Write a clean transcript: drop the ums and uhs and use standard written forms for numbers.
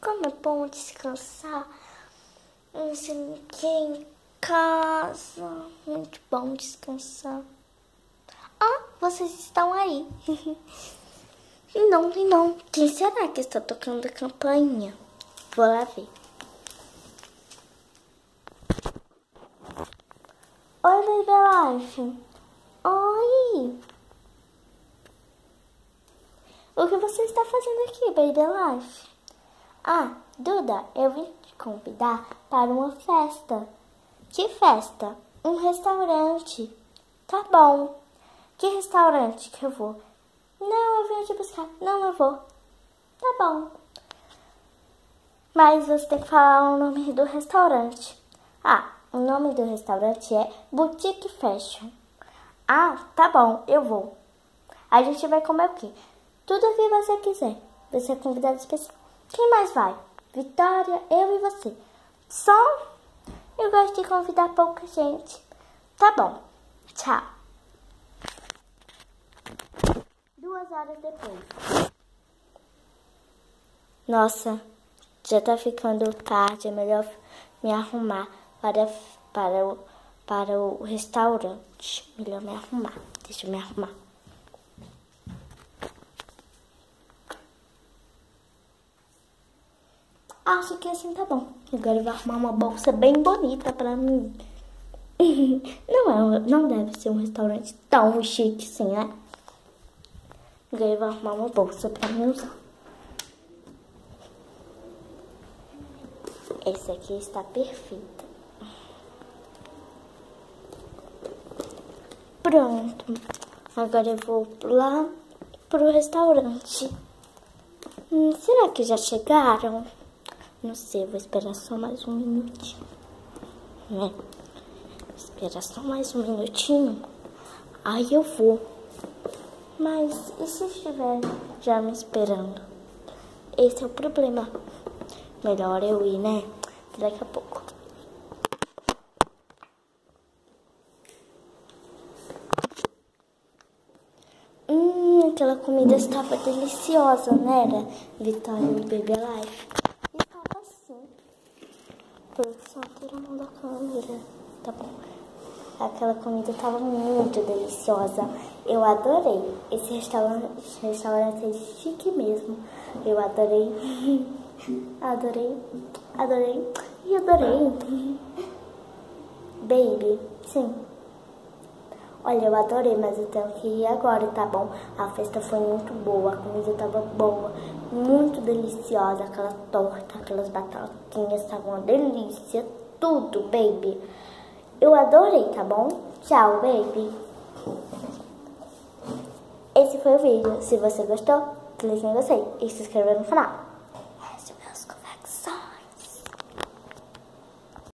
como é bom descansar. Não sei ninguém em casa. Muito bom descansar. Ah, vocês estão aí. Não. Quem será que está tocando a campainha? Vou lá ver. Oi, Baby Life. Oi. O que você está fazendo aqui, Baby Life? Ah, Duda, eu vim te convidar para uma festa. Que festa? Um restaurante. Tá bom. Que restaurante que eu vou? Não, eu vim te buscar. Não, eu vou. Tá bom. Mas você tem que falar o nome do restaurante. Ah, o nome do restaurante é Boutique Fashion. Ah, tá bom, eu vou. A gente vai comer o quê? Tudo o que você quiser. Você é convidado especial. Quem mais vai? Vitória, eu e você. Só? Eu gosto de convidar pouca gente. Tá bom. Tchau. 2 horas depois. Nossa, já tá ficando tarde. É melhor me arrumar para o restaurante. Melhor me arrumar. Deixa eu me arrumar. Acho que assim tá bom. Agora eu vou arrumar uma bolsa bem bonita pra mim. Não deve ser um restaurante tão chique assim, né? Agora eu vou arrumar uma bolsa pra mim usar. Essa aqui está perfeita. Pronto. Agora eu vou lá pro restaurante. Será que já chegaram? Não sei, vou esperar só mais um minutinho. Né? Esperar só mais um minutinho. Aí eu vou. Mas e se estiver já me esperando? Esse é o problema. Melhor eu ir, né? Daqui a pouco. Aquela comida estava deliciosa, não era? Vitória e Baby Life. Estava sim. Produção, tira a mão da câmera. Tá bom. Aquela comida estava muito deliciosa. Eu adorei. Esse restaurante é chique mesmo. Eu adorei. Adorei. Baby, sim. Olha, eu adorei, mas eu tenho que ir agora, tá bom? A festa foi muito boa, a comida tava boa, muito deliciosa. Aquela torta, aquelas batatinhas estavam uma delícia. Tudo, baby. Eu adorei, tá bom? Tchau, baby. Esse foi o vídeo. Se você gostou, clique em gostei e se inscreva no canal.